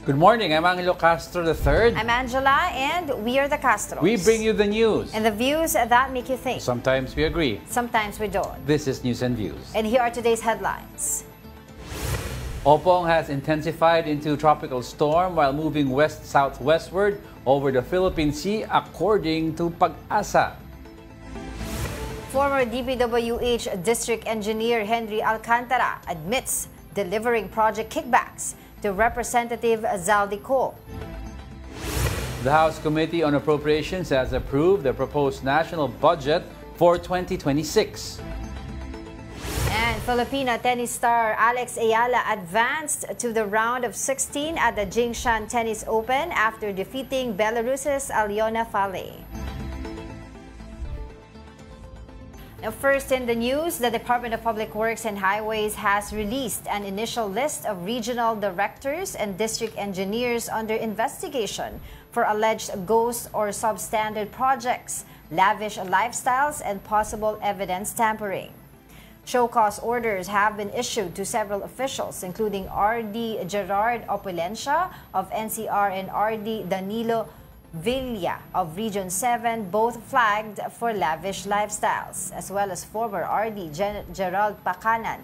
Good morning, I'm Angelo Castro III. I'm Angela, and we are the Castros. We bring you the news. And the views that make you think. Sometimes we agree. Sometimes we don't. This is News and Views. And here are today's headlines. Opong has intensified into tropical storm while moving west-southwestward over the Philippine Sea according to Pag-asa. Former DPWH District Engineer Henry Alcantara admits delivering project kickbacks to Representative Zaldico. The House Committee on Appropriations has approved the proposed national budget for 2026. And Filipina tennis star Alex Ayala advanced to the round of 16 at the Jingshan Tennis Open after defeating Belarus's Alyona Fale. Now, first in the news, the Department of Public Works and Highways has released an initial list of regional directors and district engineers under investigation for alleged ghost or substandard projects, lavish lifestyles, and possible evidence tampering. Show cause orders have been issued to several officials, including R.D. Gerard Opulencia of NCR and R.D. Danilo Villa of Region 7, both flagged for lavish lifestyles, as well as former RD Gerald Pacanan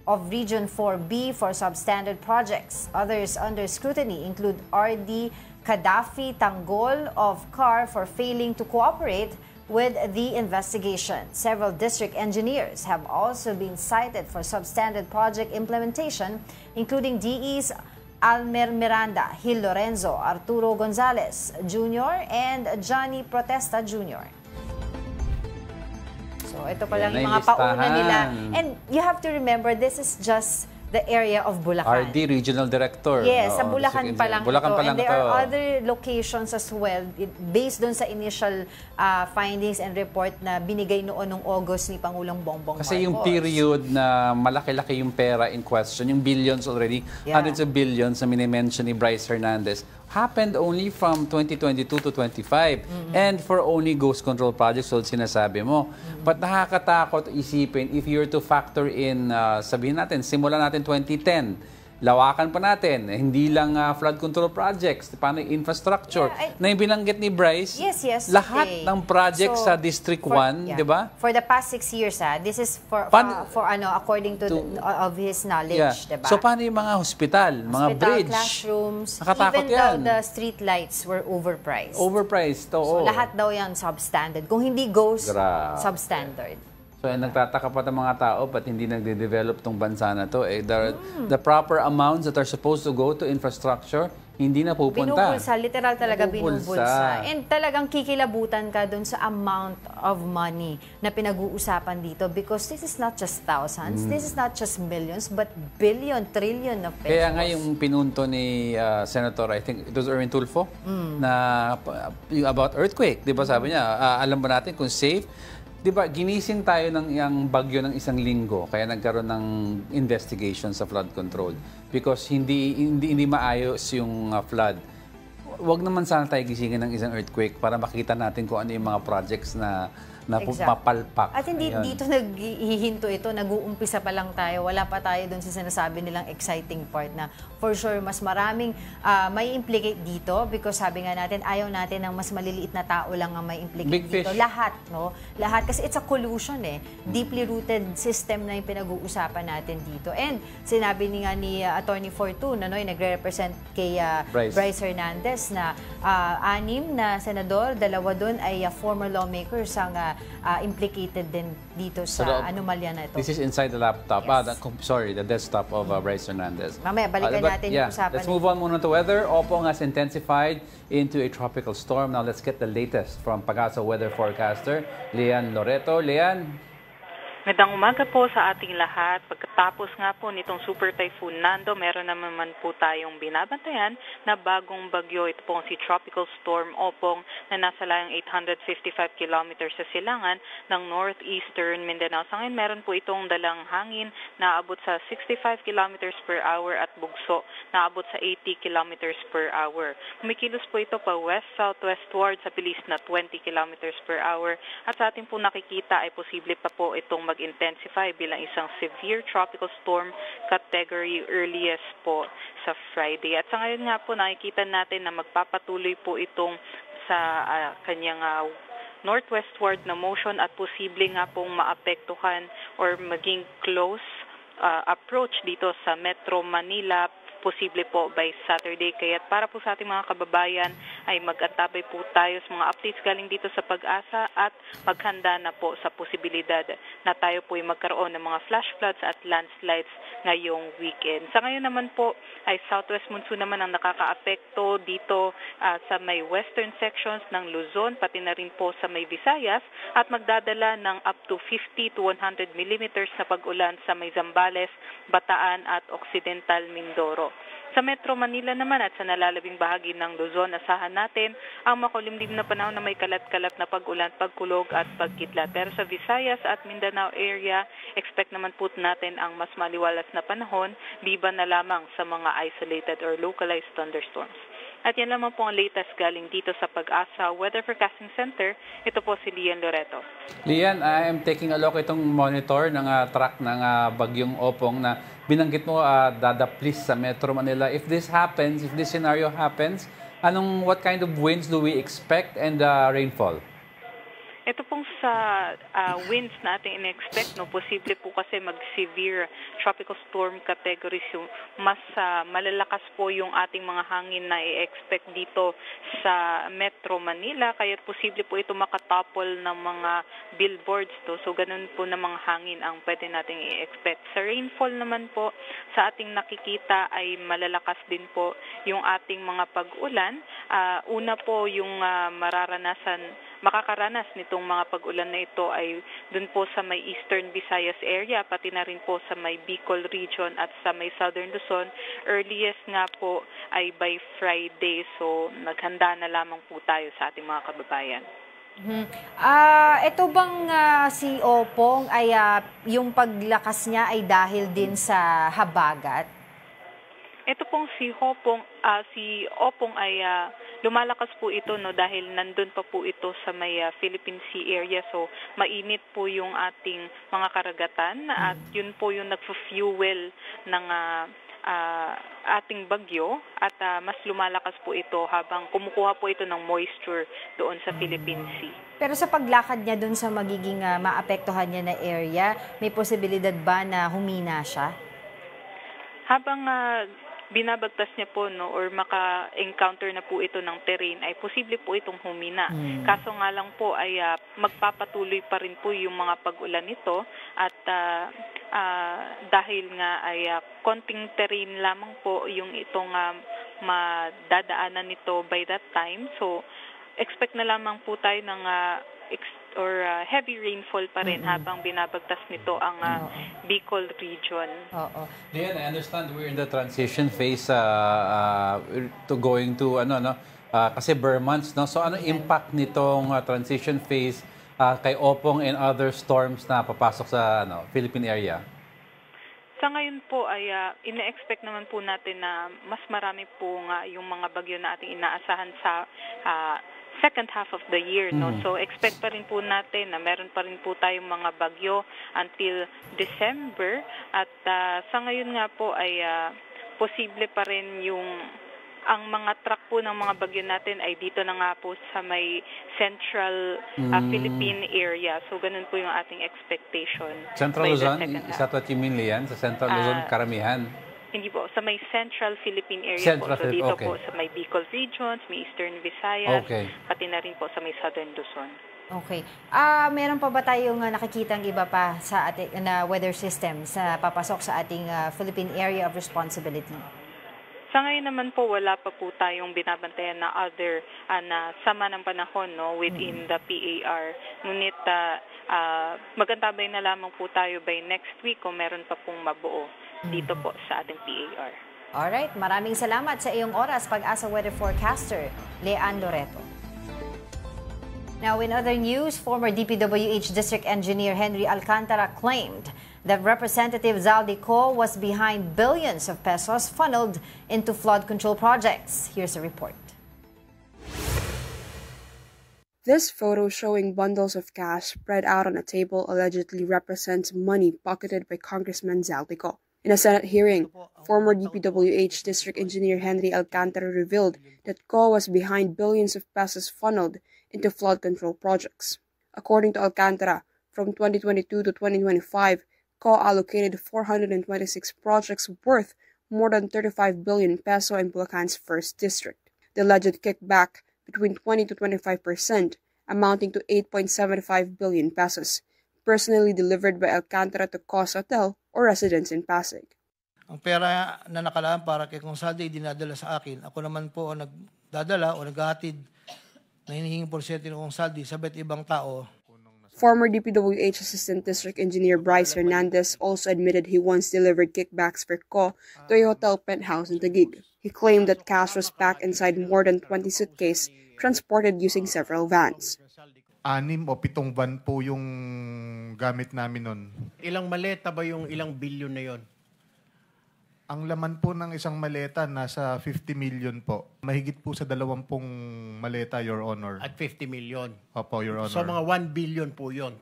of Region 4B for substandard projects. Others under scrutiny include RD Kadafi Tanggol of CAR for failing to cooperate with the investigation. Several district engineers have also been cited for substandard project implementation, including DE's Almer Miranda, Gil Lorenzo, Arturo Gonzalez Jr., and Johnny Protesta Jr. So ito pa lang yung mga pauna nila. And you have to remember, this is just the area of Bulacan. RD Regional Director. Yes, sa Bulacan pa lang ito. And there are other locations as well based doon sa initial findings and report na binigay noon noong August ni Pangulong Bongbong Marcos. Kasi yung period na malaki-laki yung pera in question, yung billions already, hundreds of billions na minimension ni Bryce Hernandez, happened only from 2022 to 25. And for only ghost control projects, so sinasabi mo. But nakakatakot isipin if you're to factor in, sabihin natin, simulan natin 2010, lawakan pa natin, hindi lang flood control projects, paano infrastructure, na yung binanggit ni Bryce, lahat ng projects sa District 1, di ba? For the past 6 years, this is for according to of his knowledge, di ba? So paano yung mga hospital, mga bridge, classrooms, nakatakot even yan. though the street lights were overpriced. Overpriced, oo. So lahat daw yan substandard. Kung hindi ghost, substandard. So, nagtataka pa ng mga tao, ba't hindi nagde-develop tong bansa na to? The proper amounts that are supposed to go to infrastructure, hindi na pupunta. Binubulsa, literal talaga binubulsa. And talagang kikilabutan ka dun sa amount of money na pinag-uusapan dito because this is not just thousands, this is not just millions, but billion, trillion of pesos. Kaya nga yung pinunto ni Senator, I think it was Erwin Tulfo, na yung about earthquake, di ba sabi niya, alam ba natin kung safe? Di ba, ginising tayo ng yung bagyo ng isang linggo, kaya nagkaroon ng investigation sa flood control. Because hindi maayos yung flood. Huwag naman sana tayo gisingin ng isang earthquake para makita natin kung ano yung mga projects na mapalpak. At hindi dito naghihinto ito, nag-uumpisa pa lang tayo. Wala pa tayo dun sa sinasabi nilang exciting part na for sure mas maraming may implicate dito because sabi nga natin, ayaw natin ng mas maliliit na tao lang ang may implicate Big dito. Fish. Lahat, no? Lahat. Kasi it's a collusion Deeply rooted system na yung pinag-uusapan natin dito. And sinabi ni Attorney Fortune, yung nagre-represent kay Bryce Hernandez na 6 na senador, 2 doon ay former lawmakers ang implicated din dito sa anomalya na ito. This is inside the laptop. The desktop of Bryce Hernandez. Mamaya, balikan natin yung usapan. Let's move on muna to weather. Opong has intensified into a tropical storm. Now let's get the latest from Pag-asa weather forecaster, Leanne Loreto. Leanne? Magandang umaga po sa ating lahat. Pagkatapos nga po nitong Super Typhoon Nando, meron naman po tayong binabantayan na bagong bagyo. Ito pong si Tropical Storm Opong na nasa layang 855 kilometers sa silangan ng northeastern Mindanao. Sa ngayon, meron po itong dalang hangin na aabot sa 65 kilometers per hour at bugso na aabot sa 80 kilometers per hour. Kumikilos po ito pa west-southwestward sa bilis na 20 kilometers per hour. At sa ating po nakikita ay posible pa po itong mag-intensify bilang isang severe tropical storm category earliest po sa Friday. At sa ngayon nga po, nakikita natin na magpapatuloy po itong sa kanyang northwestward na motion at posible nga pong maapektuhan or maging close approach dito sa Metro Manila, posible po by Saturday. Kaya para po sa ating mga kababayan ay mag-antabay po tayo sa mga updates galing dito sa Pag-asa at maghanda na po sa posibilidad na tayo po ay magkaroon ng mga flash floods at landslides ngayong weekend. Sa ngayon naman po ay southwest monsoon naman ang nakakaapekto dito sa may western sections ng Luzon, pati na rin po sa may Visayas, at magdadala ng up to 50 to 100 millimeters na pag-ulan sa may Zambales, Bataan at Occidental Mindoro. Sa Metro Manila naman at sa nalalabing bahagi ng Luzon, asahan natin ang makulimlim na panahon na may kalat-kalat na pag-ulan, pagkulog at pagkidlat. Pero sa Visayas at Mindanao area, expect naman po natin ang mas maliwalas na panahon, liban na lamang sa mga isolated or localized thunderstorms. At yan lamang po ang latest galing dito sa Pag-asa Weather Forecasting Center. Ito po si Lian Loreto. Lian, I am taking a look itong monitor ng track ng Bagyong Opong na binanggit mo dadaplis sa Metro Manila. If this happens, if this scenario happens, what kind of winds do we expect and rainfall? Ito pong sa winds na ating in-expect, posible po kasi mag-severe tropical storm categories yung mas malalakas po yung ating mga hangin na i-expect dito sa Metro Manila, kaya posible po ito makatopple ng mga billboards to. So ganun po na mga hangin ang pwede nating i-expect. Sa rainfall naman po, sa ating nakikita ay malalakas din po yung ating mga pag-ulan. Una po yung makakaranas nitong mga pag-ulan na ito ay dun po sa may Eastern Visayas area, pati na rin po sa may Bicol region at sa may Southern Luzon. Earliest nga po ay by Friday, so naghanda na lamang po tayo sa ating mga kababayan. Ito bang si Opong ay yung paglakas niya ay dahil din sa habagat? Ito pong si Opong ay lumalakas po ito dahil nandun pa po ito sa may Philippine Sea area, so mainit po yung ating mga karagatan at yun po yung nagfu-fuel ng ating bagyo at mas lumalakas po ito habang kumukuha po ito ng moisture doon sa Philippine Sea. Pero sa paglakad niya doon sa magiging maapektuhan niya na area, may posibilidad ba na humina siya? Habang binabagtas niya po or maka-encounter na po ito ng terrain, ay posible po itong humina. Kaso nga lang po ay magpapatuloy pa rin po yung mga pag-ulan nito at dahil nga ay konting terrain lamang po yung itong madadaanan nito by that time. So expect na lamang po tayo ng heavy rainfall pa rin habang binabagtas nito ang Bicol region. Lian, I understand we're in the transition phase to going to kasi bare months, no? So ano impact nitong transition phase kay Opong and other storms na papasok sa Philippine area? Sa ngayon po ay ina-expect naman po natin na mas marami po yung mga bagyo na ating inaasahan sa second half of the year, no? So expect pa rin po natin na meron pa rin po tayong mga bagyo until December at sa ngayon nga po ay posible pa rin ang mga track po ng mga bagyo natin ay dito na nga po sa may central Philippine area. So ganun po yung ating expectation. Central Luzon? Is that what you mean, Lian? Sa Central Luzon, karamihan? Hindi po, sa may Central Philippine area po. So dito po sa may Bicol regions, may Eastern Visayas, pati na rin po sa may Southern Luzon. Okay. Meron pa ba tayong nakikitang iba pa sa ating weather system sa papasok sa ating Philippine Area of Responsibility? Sa ngayon naman po, wala pa po tayong binabantayan na other na sama ng panahon within the PAR. Ngunit magantabay na lamang po tayo by next week kung meron pa pong mabuo dito po sa ating PAR. Alright, maraming salamat sa iyong oras, Pag-asa Weather Forecaster, Lian Loreto. Now, in other news, former DPWH District Engineer Henry Alcantara claimed that Representative Zaldico was behind billions of pesos funneled into flood control projects. Here's a report. This photo showing bundles of cash spread out on a table allegedly represents money pocketed by Congressman Zaldico. In a Senate hearing, former DPWH District Engineer Henry Alcantara revealed that COA was behind billions of pesos funneled into flood control projects. According to Alcantara, from 2022 to 2025, COA allocated 426 projects worth more than 35 billion peso in Bulacan's first district. The alleged kickback between 20 to 25%, amounting to 8.75 billion pesos, personally delivered by Alcantara to COA's hotel or residence in Pasig. Ang pera na nakalaan para kay Kong Saldi, dinadala sa akin. Ako naman po ang nagdadala o naghahatid na hinihinging porsyento ng Kong Saldi sa iba't ibang tao. Former DPWH Assistant District Engineer Bryce Hernandez also admitted he once delivered kickbacks for COA to a hotel penthouse in Taguig. He claimed that cash was packed inside more than 20 suitcases transported using several vans. 6 o 7 van po yung gamit namin nun. Ilang maleta ba yung ilang bilyon na yon? Ang laman po ng isang maleta nasa 50 million po. Mahigit po sa 20 maleta, Your Honor. At 50 million. Opo, Your Honor. So mga 1 billion po yon.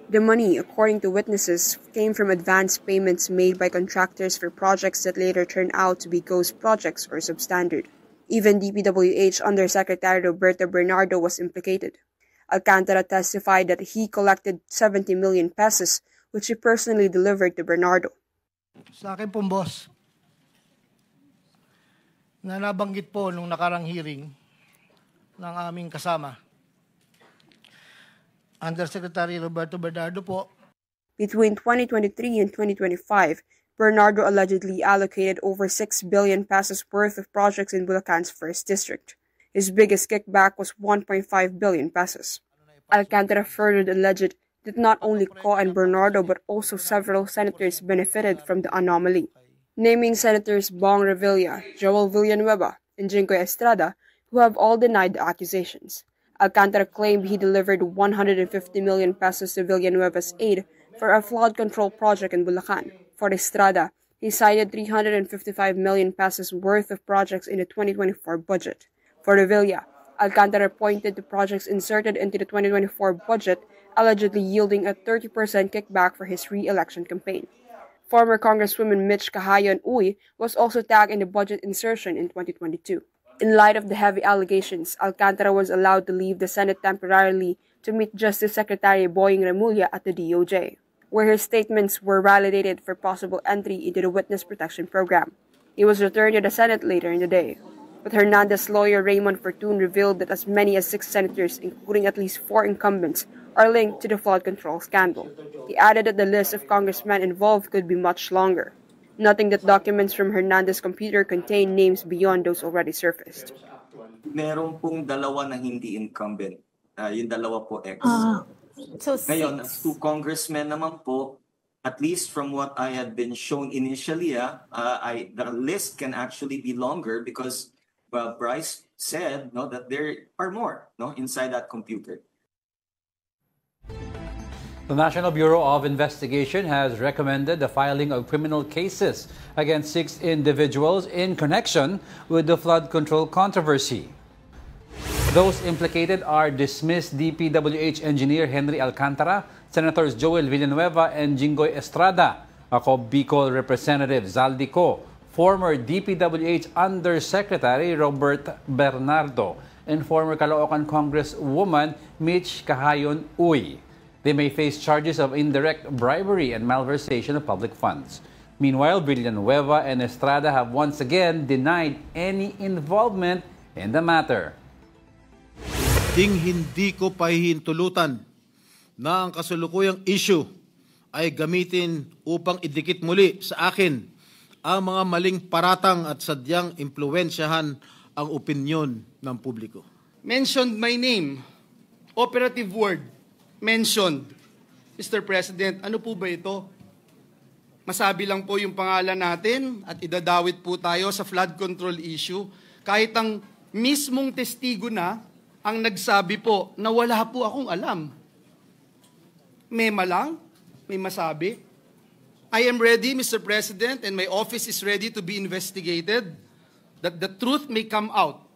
The money, according to witnesses, came from advance payments made by contractors for projects that later turned out to be ghost projects or substandard. Even DPWH Undersecretary Roberto Bernardo was implicated. Alcantara testified that he collected 70 million pesos, which he personally delivered to Bernardo. Sa akin pong boss, na nabanggit po nung nakarang hearing ng aming kasama, Undersecretary Roberto Bernardo po. Between 2023 and 2025, Bernardo allegedly allocated over 6 billion pesos worth of projects in Bulacan's first district. His biggest kickback was 1.5 billion pesos. Alcantara further alleged that not only COA and Bernardo but also several senators benefited from the anomaly, naming Senators Bong Revilla, Joel Villanueva, and Jinggoy Estrada, who have all denied the accusations. Alcantara claimed he delivered 150 million pesos to Villanueva's aid for a flood control project in Bulacan. For Estrada, he cited 355 million pesos worth of projects in the 2024 budget. For Revilla, Alcantara pointed to projects inserted into the 2024 budget, allegedly yielding a 30% kickback for his re-election campaign. Former Congresswoman Mitch Kahayon Uy was also tagged in the budget insertion in 2022. In light of the heavy allegations, Alcantara was allowed to leave the Senate temporarily to meet Justice Secretary Boying Remulla at the DOJ, where his statements were validated for possible entry into the Witness Protection Program. He was returned to the Senate later in the day. But Hernandez's lawyer Raymond Fortun revealed that as many as 6 senators, including at least 4 incumbents, are linked to the flood control scandal. He added that the list of congressmen involved could be much longer, noting that documents from Hernandez's computer contain names beyond those already surfaced. Meron pong 2 na hindi incumbent. Yung 2 po ex. So Ngayon, 6. 2 congressmen naman po, at least from what I had been shown initially, the list can actually be longer because Bryce said that there are more inside that computer. The National Bureau of Investigation has recommended the filing of criminal cases against 6 individuals in connection with the flood control controversy. Those implicated are dismissed DPWH engineer Henry Alcantara, Senators Joel Villanueva and Jinggoy Estrada, Bicol Representative Zaldico, former DPWH Undersecretary Robert Bernardo, and former Caloocan Congresswoman Mitch Kahayon Uy. They may face charges of indirect bribery and malversation of public funds. Meanwhile, Villanueva and Estrada have once again denied any involvement in the matter. Hindi ko pahihintulutan na ang kasalukuyang issue ay gamitin upang idikit muli sa akin ang mga maling paratang at sadyang impluwensyahan ang opinyon ng publiko. Mentioned my name, operative word, mentioned. Mr. President, ano po ba ito? Masabi lang po yung pangalan natin at idadawit po tayo sa flood control issue kahit ang mismong testigo na ang nagsabi po na wala po akong alam. Mema lang, may masabi. I am ready, Mr. President, and my office is ready to be investigated, that the truth may come out.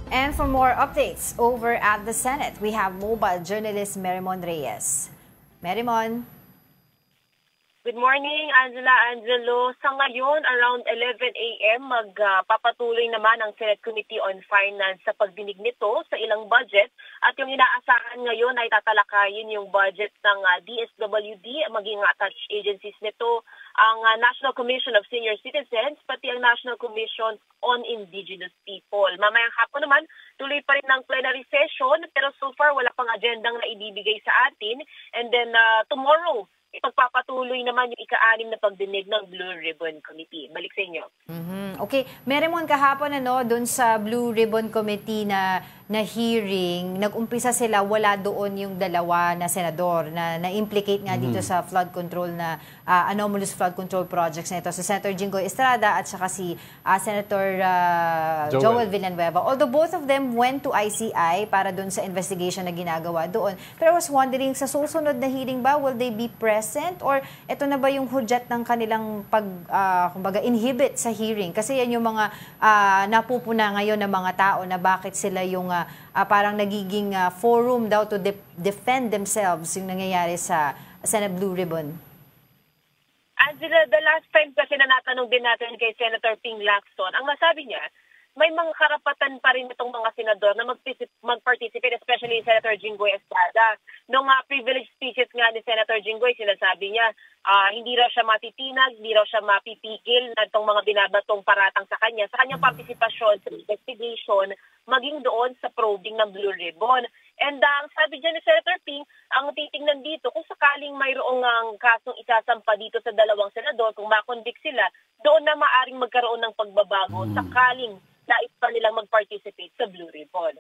And for more updates over at the Senate, we have mobile journalist Merimon Reyes. Merimon. Good morning, Angela, Angelo. Sa ngayon, around 11 a.m., magpapatuloy naman ang Senate Committee on Finance sa pagdinig nito sa ilang budget. At yung inaasahan ngayon ay tatalakayin yung budget ng DSWD, maging attached agencies nito, ang National Commission of Senior Citizens, pati ang National Commission on Indigenous People. Mamayang hapon naman, tuloy pa rin ng plenary session, pero so far wala pang agendang na ibibigay sa atin. And then tomorrow, ipagpapatuloy naman yung ika-6 na pagdinig ng Blue Ribbon Committee. Balik sa inyo. Okay. Meremon, kahapon doon sa Blue Ribbon Committee na hearing, nag-umpisa sila, wala doon yung dalawa na senador na implicate nga dito sa flood control na anomalous flood control projects na ito. Si Senator Jinggoy Estrada at saka si Senator Joel Villanueva. Although both of them went to ICI para doon sa investigation na ginagawa doon. Pero I was wondering, sa susunod na hearing ba, will they be present? Or ito na ba yung hudyat ng kanilang kumbaga, inhibit sa hearing? Kasi yan yung mga napupuna ngayon ng mga tao na bakit sila yung parang nagiging forum daw to defend themselves yung nangyayari sa Senate Blue Ribbon. Angela, the last time kasi na natanong din natin kay Senator Ping Lacson, ang nasabi niya, may mga karapatan pa rin itong mga senador na mag-participate, especially Senator Jinggoy Estrada. Noong privilege speeches nga ni Senator Jinggoy, sinasabi niya, hindi raw siya matitinag, hindi raw siya mapipigil na itong mga binabatong paratang sa kanya. Sa kanyang participation sa investigation, maging doon sa probing ng Blue Ribbon. And ang sabi dyan ni Senator Ping, ang titingnan dito, kung sakaling mayroong kasong isasampa dito sa dalawang senador, kung makonvict sila, doon na maaring magkaroon ng pagbabago sakaling nais pa nilang mag-participate sa Blue Ribbon.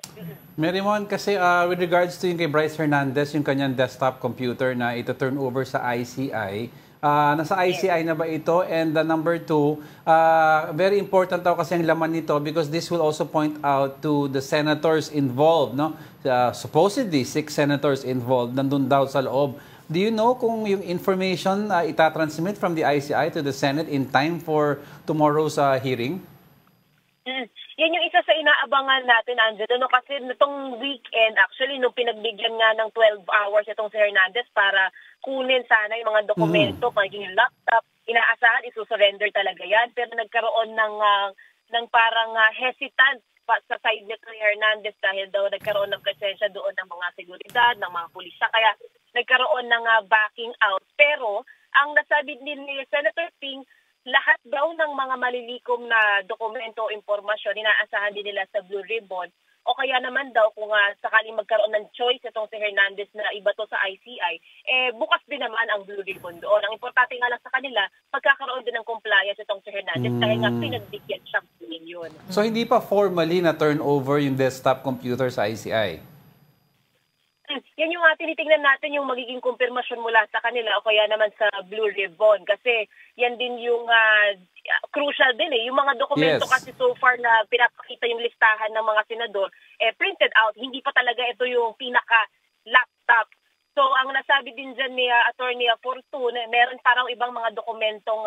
Meremon, kasi with regards to yung kay Bryce Hernandez, yung kanyang desktop computer na ito turn over sa ICI, nasa ICI na ba ito? And number two, very important daw kasi ang laman nito because this will also point out to the senators involved, no? Supposedly, 6 senators involved, nandun daw sa loob. Do you know kung yung information itatransmit from the ICI to the Senate in time for tomorrow's hearing? Yan yung isa sa inaabangan natin, Angelo. No, kasi nitong weekend, actually, nung pinagbigyan nga ng 12 hours itong si Hernandez para kunin sana yung mga dokumento, maging yung laptop, inaasahan, isusurrender talaga yan. Pero nagkaroon ng parang hesitant sa side nito ni Hernandez dahil daw nagkaroon ng presensya doon ng mga seguridad, ng mga pulisya. Kaya nagkaroon ng backing out. Pero ang nasabi din ni Senator Ping, lahat daw ng mga malilikom na dokumento o impormasyon, inaasahan din nila sa Blue Ribbon. O kaya naman daw kung sakaling magkaroon ng choice itong si Hernandez na iba to sa ICI, bukas din naman ang Blue Ribbon doon. Ang importante nga lang sa kanila, pagkakaroon din ng compliance itong si Hernandez dahil nga pinagbigyan siyang yun. So hindi pa formally na turn over yung desktop computer sa ICI? Yan yung tinitingnan natin yung magiging kumpirmasyon mula sa kanila o kaya naman sa Blue Ribbon kasi yan din yung crucial din yung mga dokumento kasi so far na pinapakita yung listahan ng mga senador printed out, hindi pa talaga ito yung pinaka laptop. So ang nasabi din dyan ni Attorney Fortune, meron parang ibang mga dokumentong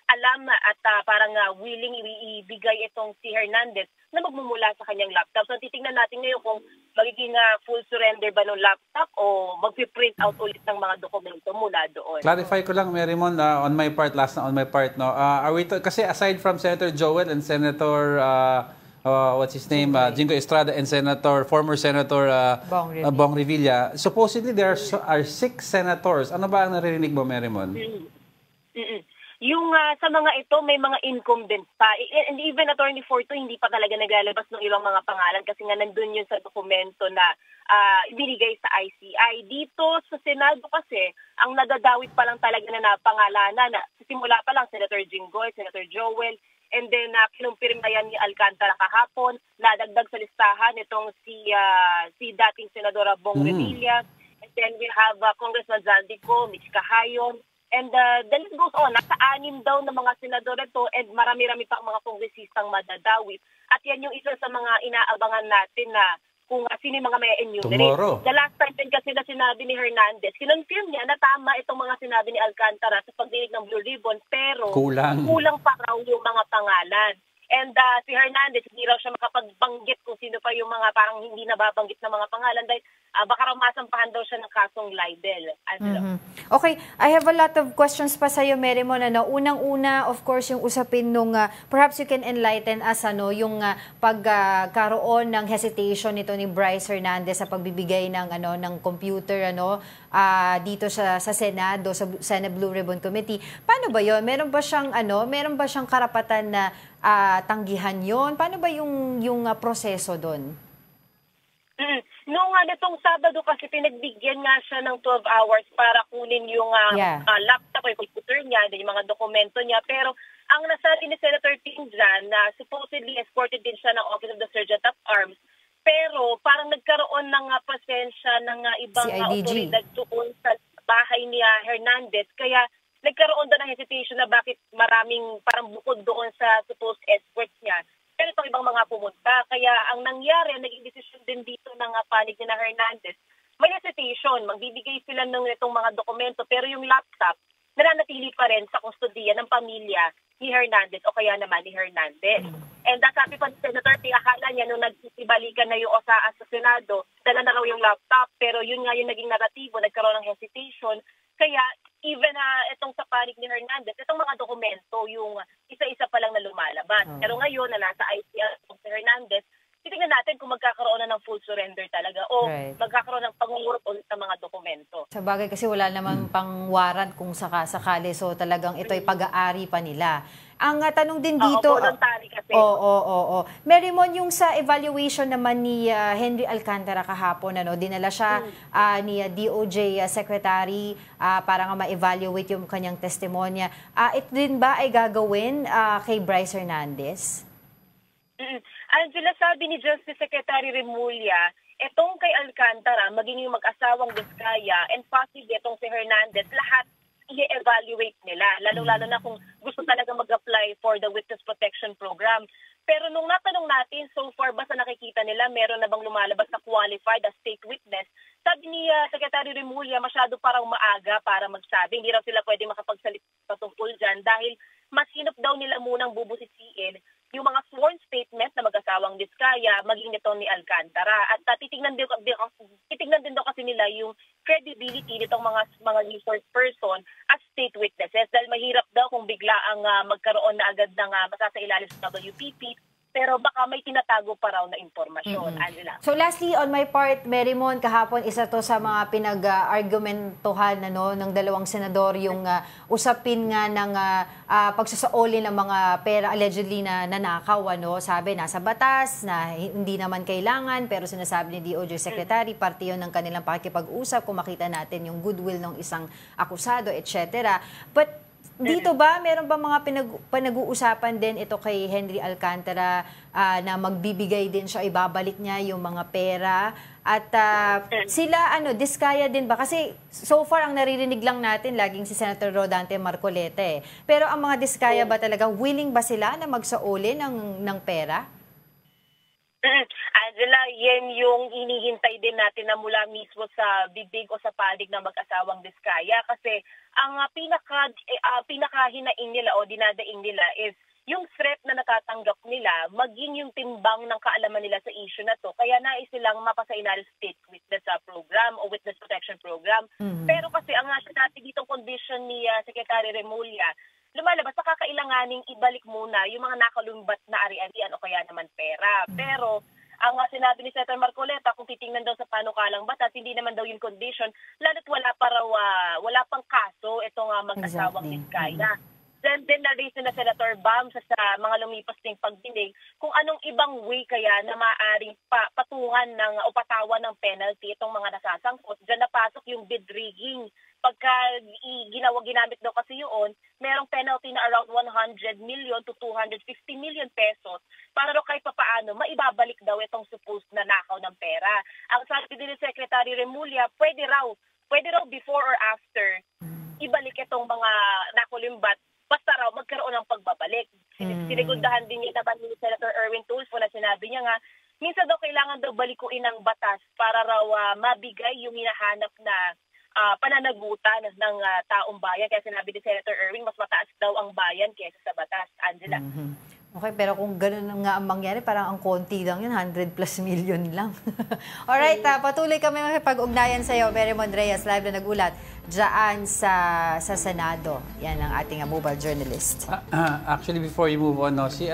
alam at parang willing ibigay itong si Hernandez na magmumula sa kanyang laptop. So titingnan natin ngayon kung magiging full surrender ba ng laptop o magpi-print out ulit ng mga dokumento mula doon. Clarify ko lang, Meremon, on my part, no? Are we kasi aside from Senator Joel and Senator what's his name, Jinggoy Estrada and former Senator Bong Revilla, supposedly there are 6 senators. Ano ba ang naririnig mo, Meremon? Yung sa mga ito, may mga incumbents pa. And even Attorney Forto, hindi pa talaga naglalabas ng ibang mga pangalan kasi nga nandun yun sa dokumento na ibinigay sa ICI. Dito sa Senado kasi, ang nadadawit pa lang talaga na napangalanan na simula pa lang Senator Jinggoy, Senator Joel, and then kinumpirma yan ni Alcantara kahapon, nadagdag sa listahan itong si dating Senadora Bong Revilla, and then we have Congressman Zaldico, Mitch Cahayon, and the list goes on. Nasa 6 daw na mga senador ito and marami-rami pang mga kongresistang madadawit. At yan yung isa sa mga inaabangan natin na kung sino yung mga may enumerate. Tomorrow. The last time din kasi na sinabi ni Hernandez, kinonfirm niya na tama itong mga sinabi ni Alcantara sa pagdinig ng Blue Ribbon, pero kulang pa raw yung mga pangalan. And si Hernandez, hindi raw siya makapagbanggit kung sino pa yung mga parang hindi nababanggit na mga pangalan dahil baka raw masampahan daw siya ng kasong libel. Okay, I have a lot of questions pa sa'yo, Merrimon. Unang-una, of course, yung usapin nung, perhaps you can enlighten us, yung pagkaroon ng hesitation nito ni Bryce Hernandez sa pagbibigay ng computer, dito sa Senado, sa Senate Blue Ribbon Committee. Paano ba yon? Meron ba siyang karapatan na tanggihan yon? Paano ba yung proseso doon? Noong nitong Sabado kasi pinagbigyan nga siya ng 12 hours para kunin yung laptop o yung computer niya, yung mga dokumento niya. Pero ang nasabi ni Senator Tinglan na supposedly escorted din siya ng Office of the Sergeant at Arms. Pero parang nagkaroon ng pasensya ng ibang otoridad doon sa bahay ni Hernandez. Kaya nagkaroon doon ng hesitation na bakit maraming parang bukod doon sa supposed escorts niya. Pero itong ibang mga pumunta. Kaya ang nangyari, naging desisyon din dito ng panig ni Hernandez. May hesitation, magbibigay sila ng itong mga dokumento, pero yung laptop, nananatili pa rin sa kustodiya ng pamilya ni Hernandez o kaya naman ni Hernandez. And sabi pa ni Senator, akala niya nung nagsisibalikan na yung OSAA sa Senado, dala na raw yung laptop, pero yun nga yung naging naratibo, nagkaroon ng hesitation. Kaya even itong sa panig ni Hernandez, itong mga dokumento, yung isa-isa pa lang na lumalabas. Pero ngayon na nasa ICL si Hernandez, titingnan natin kung magkakaroon na ng full surrender talaga o magkakaroon ng pangungurot ulit ng mga dokumento. Sa bagay kasi wala naman pang warrant kung sakali, so talagang ito ay pag-aari pa nila. Ang tanong din dito, voluntary kasi. Merrimon, yung sa evaluation naman ni Henry Alcantara kahapon, dinala siya ni DOJ Secretary para nga ma-evaluate yung kanyang testimonya. Ito din ba ay gagawin kay Bryce Hernandez? Angela, sabi ni Justice Secretary Remulla, itong kay Alcantara, maging yung mag-asawang Vizcaya, and possibly itong si Hernandez, lahat i-evaluate nila, lalo-lalo na kung gusto talaga mag-apply for the Witness Protection Program. Pero nung natanong natin, so far ba sa nakikita nila, meron na bang lumalabas na qualified as state witness? Sabi ni Secretary Remulla, masyado parang maaga para magsabi. Hindi raw sila pwede makapagsalita patungkol dyan dahil masinop daw nila munang bubusisiin yung mga sworn statement na mag-asawang Vizcaya, maging nito ni Alcantara. At titignan din daw kasi nila yung credibility nitong mga resource person as state witnesses dahil mahirap daw kung bigla ang magkaroon na agad ng masasailalim sa WPP, pero baka may tinatago pa raw na impormasyon. Angela. So lastly, on my part, Merrimon, kahapon isa to sa mga pinag-argumentohan ng dalawang senador, yung usapin nga ng pagsasaoli ng mga pera allegedly na nanakaw. Sabi, nasa batas, na hindi naman kailangan, pero sinasabi ni DOJ Secretary, parte yun ng kanilang pakikipag-usap kung makita natin yung goodwill ng isang akusado, etc. But dito ba, meron ba mga pinag-uusapan din ito kay Henry Alcantara na magbibigay din siya, ibabalik niya yung mga pera? At sila, Vizcaya din ba? Kasi so far, ang naririnig lang natin, laging si Senator Rodante Marcoleta. Pero ang mga Vizcaya ba talaga, willing ba sila na magsauli ng pera? Angela, yan yung inihintay din natin na mula mismo sa bibig o sa panig ng mag-asawang Vizcaya kasi ang pinakahinaing nila o dinadaing nila is yung threat na natatanggap nila maging yung timbang ng kaalaman nila sa issue na to. Kaya nais silang mapasailalim state witness program o witness protection program. Pero kasi ang natin ditong condition ni Secretary Remulla, lumalabas sa kakailanganing ibalik muna yung mga nakalumbat na ari-arian o kaya naman pera. Pero ang sinabi ni Senator Marcoleta, kung titingnan daw sa panukalang batas, hindi naman daw yung condition, lalo't wala pang kaso itong mag-asawang Vizcaya. Then na-raise na Senator Bam sa mga lumipas ng pagdinig kung anong ibang way kaya na maaaring patungan o patawan ng penalty itong mga nasasangkot. Diyan napasok yung bid rigging. Pagka ginamit daw kasi yun, merong penalty na around 100 million to 250 million pesos para daw kahit papaano maibabalik daw itong supposed na nakaw ng pera. Ang sabi din ni Secretary Remulla, pwede raw before or after ibalik itong mga nakulimbat, basta raw magkaroon ng pagbabalik. Sinigundahan din niya naman ni Senator Erwin Tulfo na sinabi niya nga, minsan daw kailangan daw balikuin ng batas para raw mabigay yung hinahanap na pananagutan ng taong bayan. Kaya sinabi ni Senator Erwin, mas mataas daw ang bayan kaysa sa batas. Angela. Okay, pero kung gano'n nga ang mangyari, parang ang konti lang yun, 100 plus million lang. Alright, patuloy kami makipag-ugnayan sa iyo, Merrimon Reyes, live na nagulat dyan sa Senado. Yan ang ating mobile journalist. Actually, before you move on, si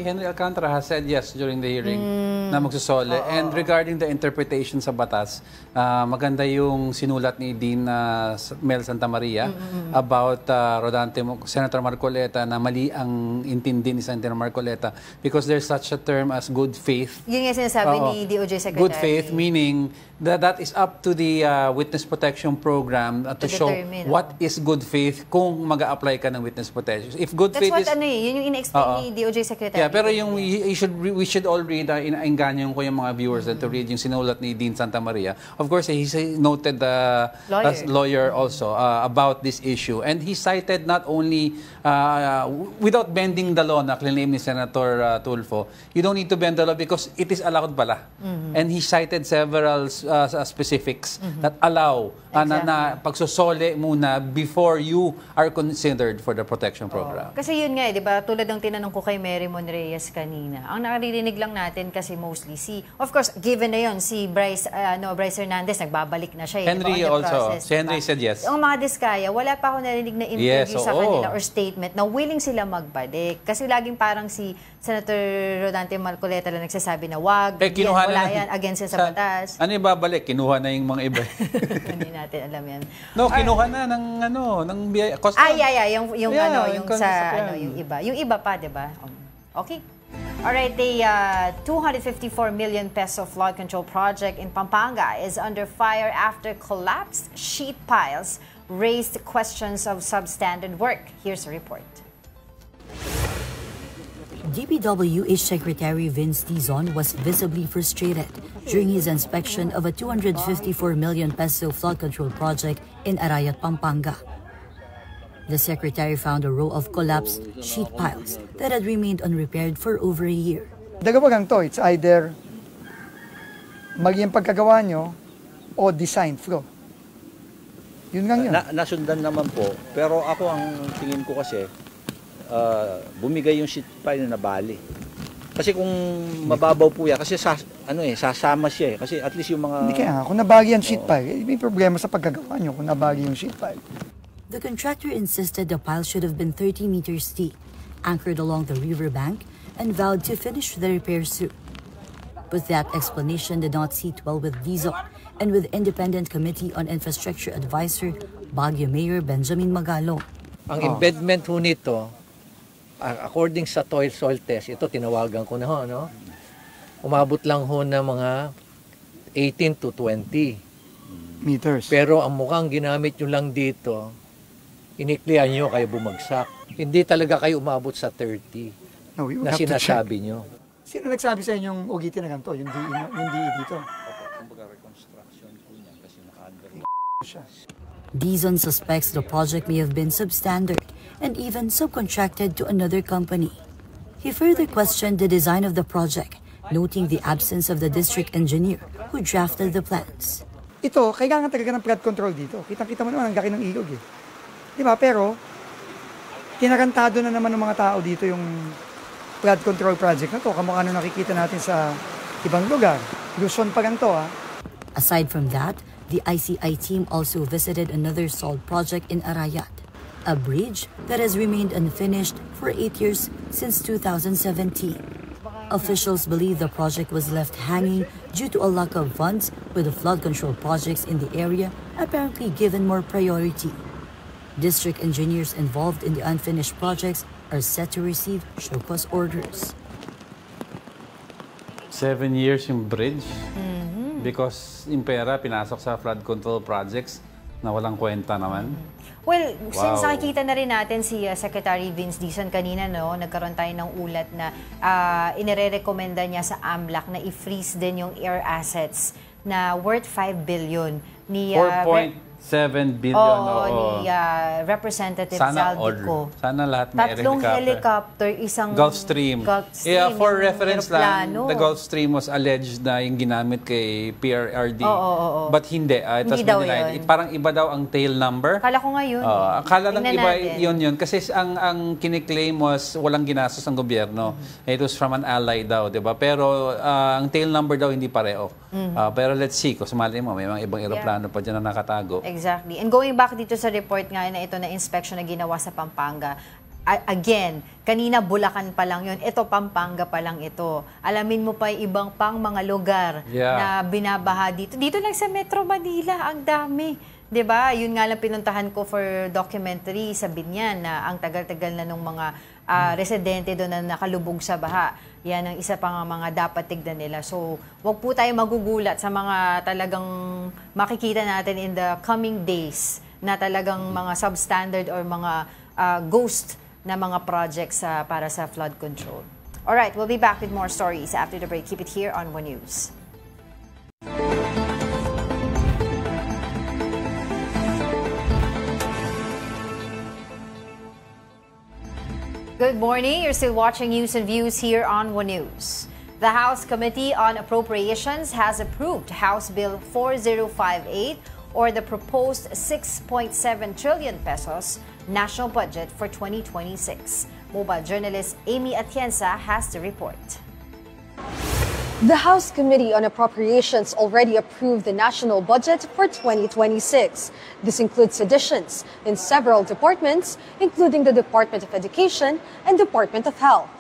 Henry Alcantara has said yes during the hearing na magsusole. And regarding the interpretation sa batas, maganda yung sinulat ni Dean Mel Santamaria about Senator Marcoleta na mali ang intindi ni Senator Marcoleta because there's such a term as good faith. Yun nga sinasabi ni DOJ Secretary. Good faith meaning that is up to the Witness Protection Program to show determine, what is good faith kung mag-a-apply ka ng witness protection. If good faith is... yun yung in-explain ni DOJ Secretary. Yeah, pero yung we should all read, inaengganyo ko yung mga viewers to read yung sinulat ni Dean Santamaria. Of course, he's a noted lawyer also about this issue. And he cited not only, without bending the law na claim ni Senator Tulfo, you don't need to bend the law because it is allowed pala. And he cited several specifics that allow na pagsusole muna before you are considered for the protection program. Kasi yun nga, di ba, tulad ng tinanong ko kay Merrimon Reyes kanina, ang nakaririnig lang natin kasi mostly of course, given na yun, si Bryce Hernandez, nagbabalik na siya. Henry also. Si Henry said yes. Ang mga diskaya, wala pa ako narinig na interview sa kanila or statement na willing sila magbalik. Kasi laging parang si Senator Rodante Marcoleta lang nagsasabi na wag, wala yan, against sa batas. Ano yung babalik? Kinuha na yung mga iba. Hindi natin alam yan. No, kinuha na ng biyaya. Yung iba. Yung iba pa, di ba? Okay. Alright, the 254 million peso flood control project in Pampanga is under fire after collapsed sheet piles raised questions of substandard work. Here's a report. DPWH Secretary Vince Dizon was visibly frustrated during his inspection of a 254 million peso flood control project in Arayat, Pampanga. The secretary found a row of collapsed sheet piles that had remained unrepaired for over a year. Dalawa lang to, it's either maging pagkagawa nyo o design flaw. Yun lang yun. Nasundan naman po, pero ako ang tingin ko kasi, bumigay yung sheet pile na bali. Kasi kung mababaw po yan, kasi sasama siya eh. Kasi at least yung mga... Hindi kaya nga, kung nabagi ang sheet pile, may problema sa pagkagawa nyo kung nabagi yung sheet pile. The contractor insisted the pile should have been 30 meters deep, anchored along the riverbank, and vowed to finish the repair soon. But that explanation did not sit well with Dizon and with Independent Committee on Infrastructure Advisor Baguio Mayor Benjamin Magalong. Ang embedment ho nito, according sa soil test, ito tinawagan ko na ho, no? Umabot lang ho na mga 18 to 20 meters. Pero ang mukhang ginamit nyo lang dito, iniklian nyo kayo bumagsak. Hindi talaga kayo umabot sa 30 na sinasabi nyo. Sino nagsabi sa inyong ugitin na ganito? Yung DE dito? Dizon suspects the project may have been substandard and even subcontracted to another company. He further questioned the design of the project, noting the absence of the district engineer who drafted the plans. Ito, kailangan talaga ng flood control dito. Kitang-kita mo naman ang laki ng ilog eh. Di ba? Pero, kinakantado na naman ng mga tao dito yung flood control project na to. Kamukha na nakikita natin sa ibang lugar. Luzon pa lang to ha. Aside from that, the ICI team also visited another stalled project in Arayat, a bridge that has remained unfinished for 8 years since 2017. Officials believe the project was left hanging due to a lack of funds, with the flood control projects in the area apparently given more priority. District engineers involved in the unfinished projects are set to receive show cause orders. 7 years yung bridge because yung pera pinasok sa flood control projects na walang kwenta naman. Well, since nakikita na rin natin si Secretary Vince Dizon kanina, no, nagkaroon tayo ng ulat na inire-recommenda niya sa AMLAC na i-freeze din yung air assets na worth 5 billion ni 4.6 7 billion. Oo, ni Representative Zaldico. Sana lahat may Tatlong helicopter, isang Gulfstream. Gulfstream, For reference lang, aeroplano. the Gulfstream was alleged na yung ginamit kay PRRD. Oo. But hindi. It was Hindi daw denied. yun. Parang iba daw ang tail number. Akala ko nga yun. Akala ng Tingnan iba natin. yun. Kasi ang kiniklaim was walang ginastos ng gobyerno. It was from an ally daw, di ba? Pero ang tail number daw hindi pareho. Pero let's see, kung sumali mo, may mga ibang eroplano pa dyan na nakatago. Exactly. And going back dito sa report nga na ito na inspection na ginawa sa Pampanga, again, kanina Bulacan pa lang yun. Ito, Pampanga pa lang ito. Alamin mo pa yung ibang pang mga lugar na binabaha dito. Dito lang sa Metro Manila, ang dami. 'Di ba? Yun nga lang pinuntahan ko for documentary sa Binyan na ang tagal-tagal na nung mga residente doon na nakalubog sa baha. Yan ang isa pang mga dapat tignan nila. So, wag po tayo magugulat sa mga talagang makikita natin in the coming days na talagang mga substandard or mga ghost na mga projects para sa flood control. Alright, we'll be back with more stories after the break. Keep it here on One News. Good morning. You're still watching News and Views here on One News. The House Committee on Appropriations has approved House Bill 4058 or the proposed 6.7 trillion pesos national budget for 2026. Mobile journalist Amy Atienza has the report. The House Committee on Appropriations already approved the national budget for 2026. This includes additions in several departments, including the Department of Education and Department of Health.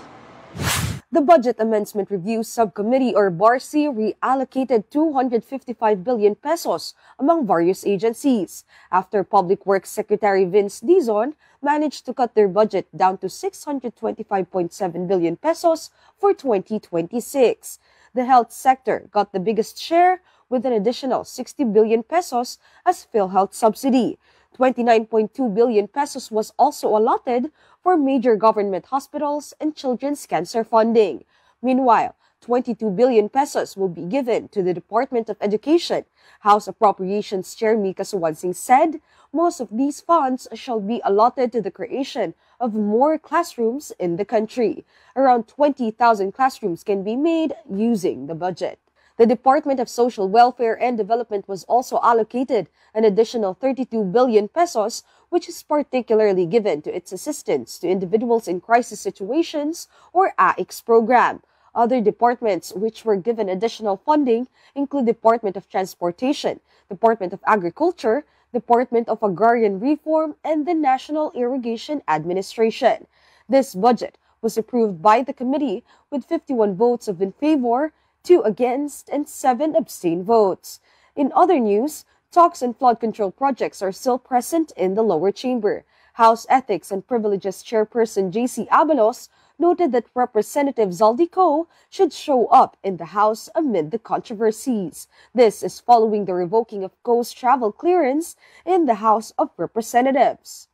The Budget Amendment Review Subcommittee or BARC reallocated 255 billion pesos among various agencies after Public Works Secretary Vince Dizon managed to cut their budget down to 625.7 billion pesos for 2026. The health sector got the biggest share with an additional 60 billion pesos as PhilHealth subsidy. 29.2 billion pesos was also allotted for major government hospitals and children's cancer funding. Meanwhile, 22 billion pesos will be given to the Department of Education. House Appropriations Chair Mika Suwansing said most of these funds shall be allotted to the creation of more classrooms in the country. Around 20,000 classrooms can be made using the budget. The Department of Social Welfare and Development was also allocated an additional 32 billion pesos, which is particularly given to its assistance to individuals in crisis situations or AICS program. Other departments which were given additional funding include Department of Transportation, Department of Agriculture, Department of Agrarian Reform, and the National Irrigation Administration. This budget was approved by the committee with 51 votes in favor, 2 against, and 7 abstain votes. In other news, talks on flood control projects are still present in the lower chamber. House Ethics and Privileges Chairperson J.C. Abalos noted that Representative Zaldico should show up in the House amid the controversies. This is following the revoking of Co's travel clearance in the House of Representatives.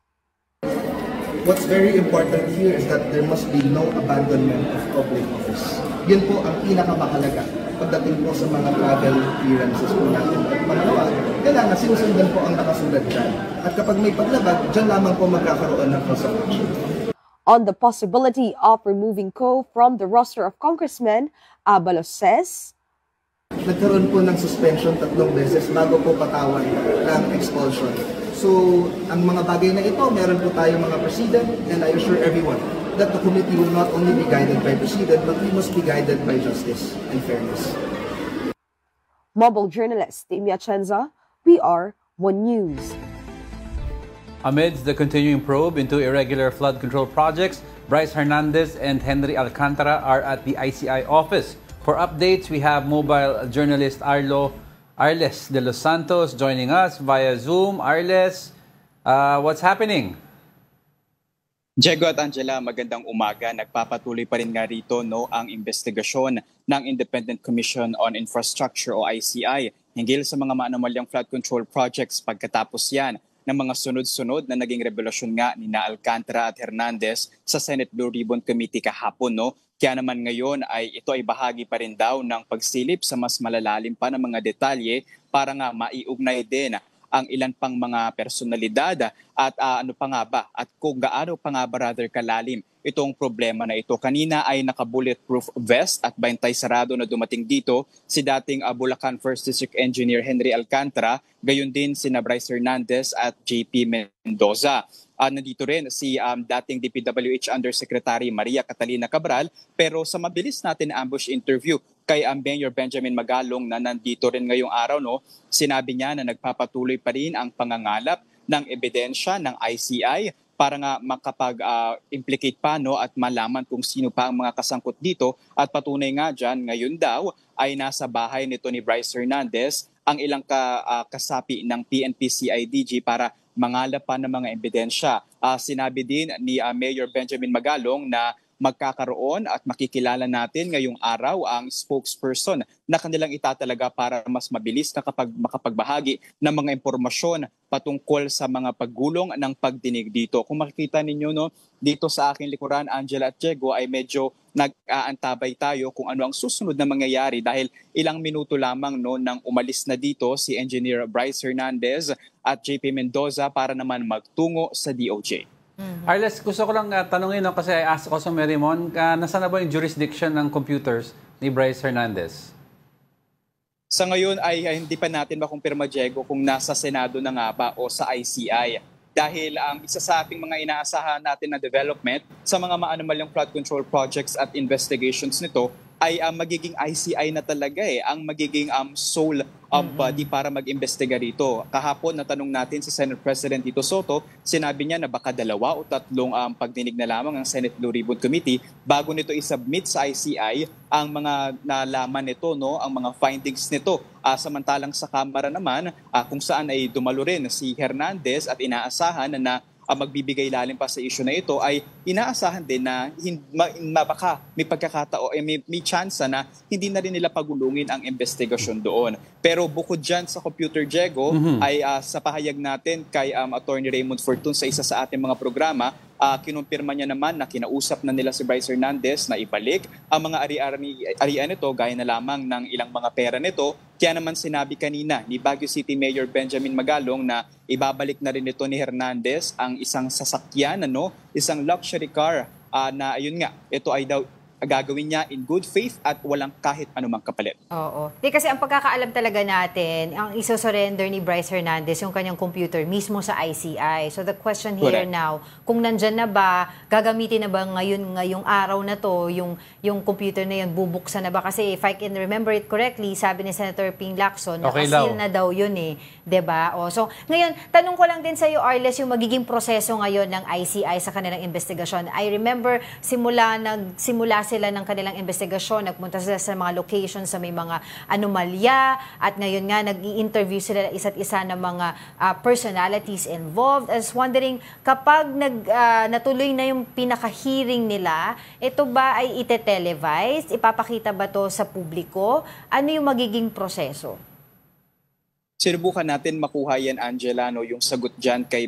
What's very important here is that there must be no abandonment of public office. Yun po ang pinakamahalaga pagdating po sa mga travel clearances po natin. At pangalawa, kailangan sinusundan po ang nakasulat dyan. At kapag may paglabag, dyan lamang po magkakaroon ng cause of action. On the possibility of removing Co from the roster of congressmen, Abalos says, nagkaroon po ng suspension 3 beses bago po patawan ng expulsion. So, ang mga bagay na ito, meron po tayong mga precedent, and I assure everyone that the committee will not only be guided by precedent, but we must be guided by justice and fairness. Mobile journalist Amy Atienza, we are One News. Amidst the continuing probe into irregular flood control projects, Bryce Hernandez and Henry Alcantara are at the ICI office. For updates, we have mobile journalist Arles de los Santos joining us via Zoom. Arles, what's happening? Diego at Angela, magandang umaga. Nagpapatuloy pa rin nga rito ang investigasyon ng Independent Commission on Infrastructure o ICI hinggil sa mga maanomalyang flood control projects pagkatapos yan ng mga sunod-sunod na naging revelasyon nga ni Alcantara at Hernandez sa Senate Blue Ribbon Committee kahapon. Kaya naman ngayon ito ay bahagi pa rin daw ng pagsilip sa mas malalalim pa ng mga detalye para nga maiugnay din ang ilan pang mga personalidad at ano pa nga ba at kung gaano pa nga ba rather kalalim itong problema na ito. Kanina ay naka-bulletproof vest at bantay sarado na dumating dito si dating Bulacan 1st District Engineer Henry Alcantara, gayon din si Bryce Hernandez at JP Mendoza. Nandito rin si dating DPWH Undersecretary Maria Catalina Cabral, pero sa mabilis natin na ambush interview kay Mayor Benjamin Magalong na nandito rin ngayong araw, no, sinabi niya na nagpapatuloy pa rin ang pangangalap ng ebidensya ng ICI para nga makapag-implicate pa at malaman kung sino pa ang mga kasangkot dito. At patunay nga dyan, ngayon daw ay nasa bahay nito ni Bryce Hernandez ang ilang kasapi ng PNP-CIDG para mangalap pa ng mga ebidensya. Sinabi din ni Mayor Benjamin Magalong na magkakaroon at makikilala natin ngayong araw ang spokesperson na kanilang itatalaga para mas mabilis na makapagbahagi ng mga impormasyon patungkol sa mga paggulong ng pagdinig dito. Kung makikita ninyo, no, dito sa aking likuran, Angela at Diego, ay medyo nag-aantabay tayo kung ano ang susunod na mangyayari dahil ilang minuto lamang nang umalis na dito si Engineer Bryce Hernandez at JP Mendoza para naman magtungo sa DOJ. Arles, gusto ko lang tanungin, no, kasi I asked ko sa Merimon, nasaan na ba yung jurisdiction ng computers ni Bryce Hernandez? Sa ngayon ay hindi pa natin makumpirma, Diego, kung nasa Senado na nga ba o sa ICI. Dahil ang isa sa ating mga inaasahan natin na development sa mga maanomalyang flood control projects at investigations nito ay magiging ICI na talaga ang magiging sole body para mag-imbestiga rito. Kahapon natanong natin si Senate President Tito Soto, sinabi niya na baka 2 o 3 pagdinig na lamang ang Senate Blue Ribbon Committee bago nito isubmit sa ICI ang mga nalaman nito, no, ang mga findings nito. Samantalang sa Kamara naman, kung saan ay dumalo rin si Hernandez at inaasahan na magbibigay lalim pa sa issue na ito, ay inaasahan din na baka may pagkakatao, may chance na hindi na rin nila pagulungin ang investigasyon doon. Pero bukod dyan sa computer, Diego, ay sa pahayag natin kay Attorney Raymond Fortun sa isa sa ating mga programa, kinumpirma niya naman na kinausap na nila si Bryce Hernandez na ibalik ang mga arian nito gaya na lamang ng ilang mga pera nito. Kaya naman sinabi kanina ni Baguio City Mayor Benjamin Magalong na ibabalik na rin ito ni Hernandez ang isang sasakyan, isang luxury car na ayun nga, ito ay daw gagawin niya in good faith at walang kahit anumang kapalit. Oo. Kasi ang pagkakaalam talaga natin, ang isosurrender ni Bryce Hernandez yung kanyang computer mismo sa ICI. So the question here now, kung nandyan na ba, gagamitin na ba ngayong araw na to, yung computer na yun, bubuksan na ba? Kasi if I can remember it correctly, sabi ni Senator Ping Lacson, nakasil na daw yun diba? So ngayon, tanong ko lang din sa iyo, Arles, yung magiging proseso ngayon ng ICI sa kanilang investigasyon. I remember, simula sila ng kanilang investigasyon, nagpunta sila sa mga locations sa may mga anomalya at ngayon nga nag-i-interview sila isa't isa ng mga personalities involved. I was wondering, kapag natuloy na yung pinaka-hearing nila, ito ba ay ite-televise? Ipapakita ba to sa publiko? Ano yung magiging proseso? Sinubukan natin makuha yan, Angela, yung sagot dyan kay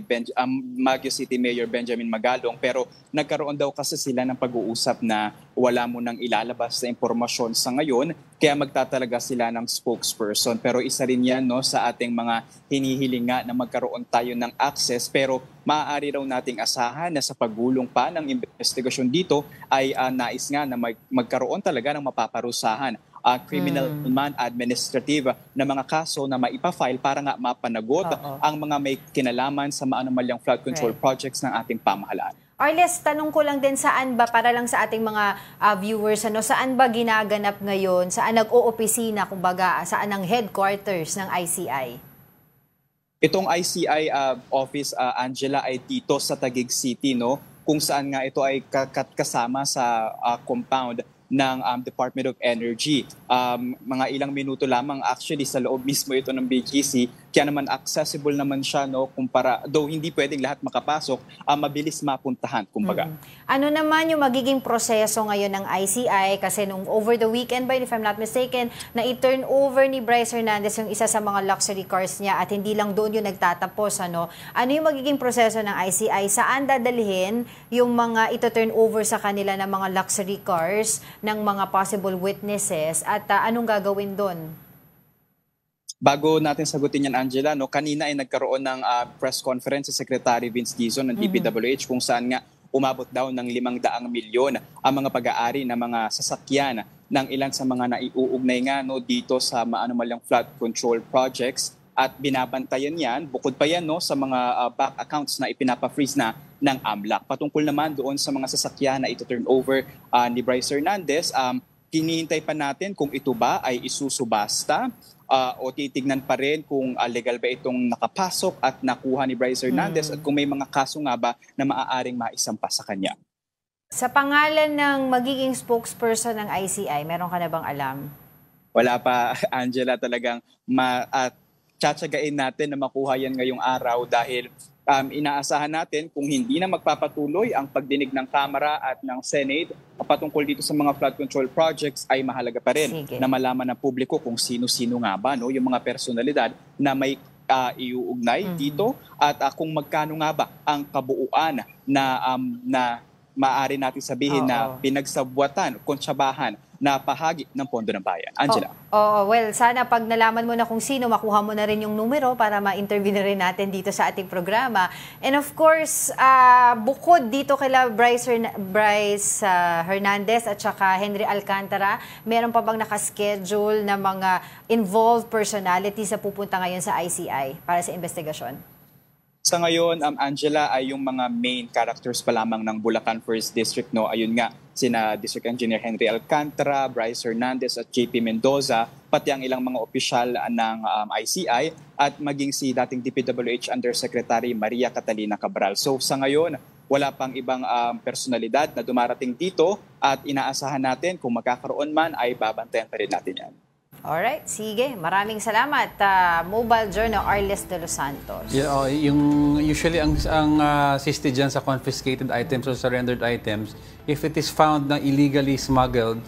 Baguio City Mayor Benjamin Magalong, pero nagkaroon daw kasi sila ng pag-uusap na wala mo nang ilalabas na impormasyon sa ngayon, kaya magtatalaga sila ng spokesperson. Pero isa rin yan sa ating mga hinihiling nga na magkaroon tayo ng access, pero maaari raw nating asahan na sa paggulong pa ng investigasyon dito ay nais nga na magkaroon talaga ng mapaparusahan criminal man administrative na mga kaso na maipafile para nga mapanagot ang mga may kinalaman sa maanomalyang flood control projects ng ating pamahalaan. Arles, tanong ko lang din, saan ba, para lang sa ating mga viewers, saan ba ginaganap ngayon? Saan nag-o-opisina, kumbaga, saan ang headquarters ng ICI? Itong ICI office, Angela, ay dito sa Taguig City, kung saan nga ito ay kasama sa compound ng Department of Energy. Mga ilang minuto lamang actually sa loob mismo ito ng BGC, kaya naman accessible naman siya, kumpara, though hindi pwedeng lahat makapasok, mabilis mapuntahan, kumbaga. Ano naman yung magiging proseso ngayon ng ICI? Kasi nung over the weekend ba, if I'm not mistaken, na i-turn over ni Bryce Hernandez yung isa sa mga luxury cars niya at hindi lang doon yung nagtatapos. Ano yung magiging proseso ng ICI? Saan dadalhin yung mga ito-turn over sa kanila ng mga luxury cars ng mga possible witnesses at anong gagawin doon? Bago natin sagutin yan, Angela, no, kanina ay nagkaroon ng press conference si Secretary Vince Dizon ng DPWH kung saan nga umabot daw ng 500 milyon ang mga pag-aari ng mga sasakyan ng ilan sa mga naiuugnay nga no, dito sa maanumalyang flood control projects at binabantayan yan, bukod pa yan no, sa mga back accounts na ipinapa-freeze na ng AMLAC. Patungkol naman doon sa mga sasakyan na ito-turn over ni Bryce Hernandez, hinihintay pa natin kung ito ba ay isusubasta o titignan pa rin kung legal ba itong nakapasok at nakuha ni Bryce Hernandez at kung may mga kaso nga ba na maaaring maisampa sa kanya. Sa pangalan ng magiging spokesperson ng ICI, meron ka na bang alam? Wala pa, Angela, talagang tsatsagain natin na makuha yan ngayong araw dahil inaasahan natin kung hindi na magpapatuloy ang pagdinig ng Kamara at ng Senate patungkol dito sa mga flood control projects ay mahalaga pa rin na malaman ng publiko kung sino-sino nga ba no, yung mga personalidad na may iuugnay dito at kung magkano nga ba ang kabuuan na maaari natin sabihin na pinagsabwatan, kontsabahan na pahagi ng pondo ng bayan. Angela. Well, sana pag nalaman mo na kung sino, makuha mo na rin yung numero para ma-interview na rin natin dito sa ating programa. And of course, bukod dito kila Bryce Hernandez at saka Henry Alcantara, meron pa bang nakaschedule na mga involved personalities na pupunta ngayon sa ICI para sa investigasyon? Sa ngayon, Angela, ay yung mga main characters pa lamang ng Bulacan 1st District. No? Ayun nga, sina District Engineer Henry Alcantara, Bryce Hernandez at JP Mendoza, pati ang ilang mga opisyal ng ICI at maging si dating DPWH Undersecretary Maria Catalina Cabral. So sa ngayon, wala pang ibang personalidad na dumarating dito at inaasahan natin kung magkakaroon man ay babantayan pa rin natin yan. Alright, sige. Maraming salamat. Mobile Journal, Arles de los Santos. Usually, ang siste dyan sa confiscated items or surrendered items, if it is found na illegally smuggled,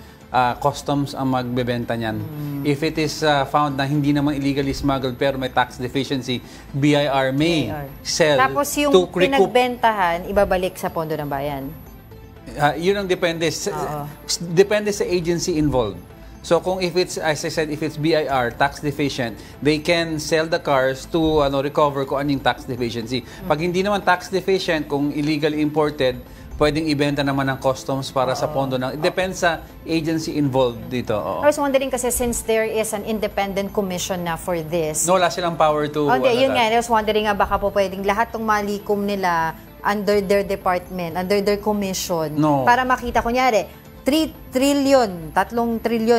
customs ang magbebenta niyan. If it is found na hindi naman illegally smuggled pero may tax deficiency, BIR may sell. Tapos yung to recoup. pinagbentahan, ibabalik sa pondo ng bayan. Yun ang depende. Depende sa agency involved. So kung if it's, as I said, if it's BIR, tax deficient, they can sell the cars to recover kung anong tax deficiency. Pag hindi naman tax deficient, kung illegally imported, pwedeng ibenta naman ng customs para sa pondo ng... It depends sa agency involved dito. I was wondering kasi since there is an independent commission na for this... No, wala silang power to... yun nga. I was wondering baka po pwedeng lahat ng malikom nila under their department, under their commission. No. Para makita, kunyari, 3 trilyon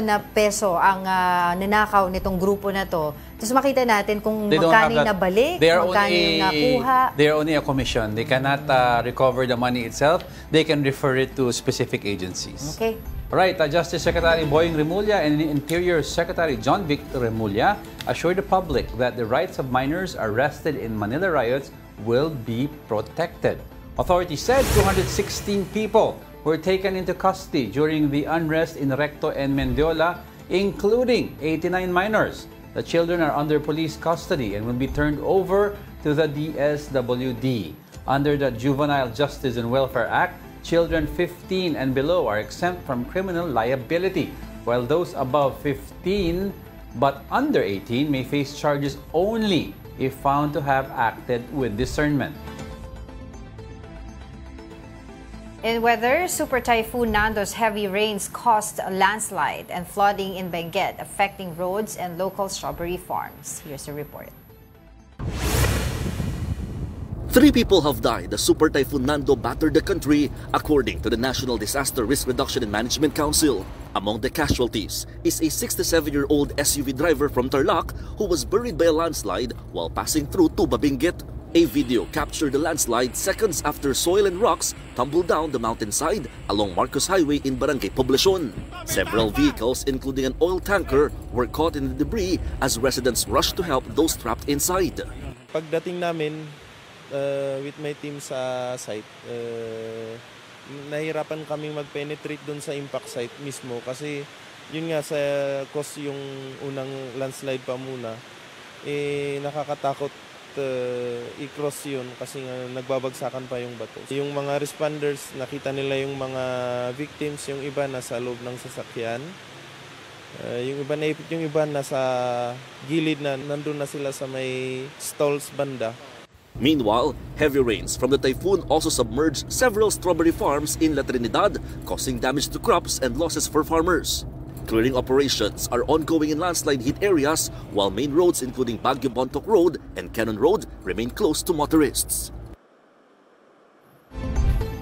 na peso ang ninakaw nitong grupo na to. Tapos makita natin kung magkano yung nabalik, magkano yung nakuha. They're only a commission. They cannot recover the money itself. They can refer it to specific agencies. Okay. Right, Justice Secretary Boying Remulla and Interior Secretary John Vic Remulla assured the public that the rights of minors arrested in Manila riots will be protected. Authorities said 216 people were taken into custody during the unrest in Recto and Mendiola, including 89 minors. The children are under police custody and will be turned over to the DSWD. Under the Juvenile Justice and Welfare Act, children 15 and below are exempt from criminal liability, while those above 15 but under 18 may face charges only if found to have acted with discernment. In weather, Super Typhoon Nando's heavy rains caused a landslide and flooding in Benguet, affecting roads and local strawberry farms. Here's a report. 3 people have died as Super Typhoon Nando battered the country, according to the National Disaster Risk Reduction and Management Council. Among the casualties is a 67-year-old SUV driver from Tarlac who was buried by a landslide while passing through Tuba, Benguet. A video captured the landslide seconds after soil and rocks tumbled down the mountainside along Marcos Highway in Barangay Poblacion. Several vehicles, including an oil tanker, were caught in the debris as residents rushed to help those trapped inside. Pagdating namin with my team sa site, nahirapan kaming mag-penetrate doon sa impact site mismo kasi yun nga sa cause yung unang landslide pa muna, nakakatakot i-cross yun kasi nga nagbabagsakan pa yung bato. Yung mga responders, nakita nila yung mga victims, yung iba nasa loob ng sasakyan. Yung iba nasa gilid na, nandun na sila sa may stalls banda. Meanwhile, heavy rains from the typhoon also submerged several strawberry farms in La Trinidad, causing damage to crops and losses for farmers. Clearing operations are ongoing in landslide-hit areas, while main roads including Baguio Bontoc Road and Cannon Road remain closed to motorists.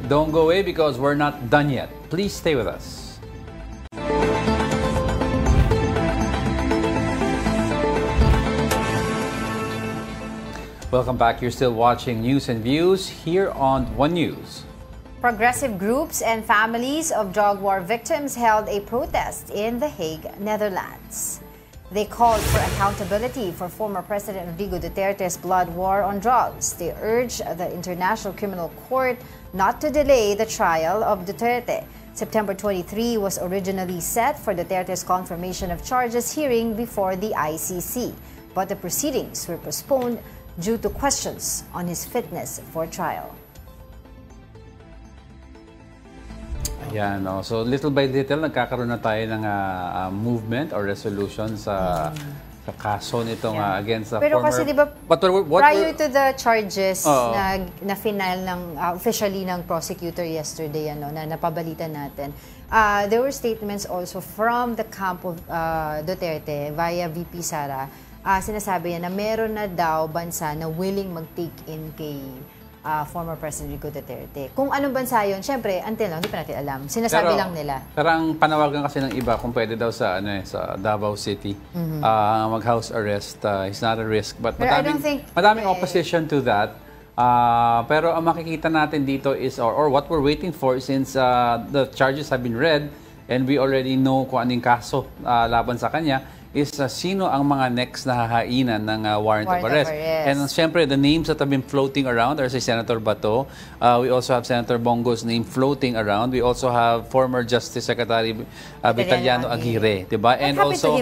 Don't go away because we're not done yet. Please stay with us. Welcome back. You're still watching News and Views here on One News. Progressive groups and families of drug war victims held a protest in The Hague, Netherlands. They called for accountability for former President Rodrigo Duterte's blood war on drugs. They urged the International Criminal Court not to delay the trial of Duterte. September 23 was originally set for Duterte's confirmation of charges hearing before the ICC, but the proceedings were postponed due to questions on his fitness for trial. Ayan, no? So little by little, nagkakaroon na tayo ng movement or resolution sa kaso nitong against the Pero former... kasi di ba, prior to the charges na final ng officially ng prosecutor yesterday, na napabalita natin, there were statements also from the camp of Duterte via VP Sara. Sinasabi niya na meron na daw bansa na willing mag-take in kay former President Rodrigo Duterte. Kung anong bansa yun, syempre, until now, hindi pa natin alam. Sinasabi lang nila. Pero ang panawagan kasi ng iba, kung pwede daw sa Davao City, mag-house arrest, he's not a risk. But madaming opposition to that. Pero ang makikita natin dito is, or what we're waiting for, since the charges have been read, and we already know kung anong kaso laban sa kanya, is sino ang mga next na hahainan ng warrant of arrest. And siyempre, the names that have been floating around are si Senator Bato. We also have Senator Bongo's name floating around. We also have former Justice Secretary Vitaliano Aguirre. Diba? And also,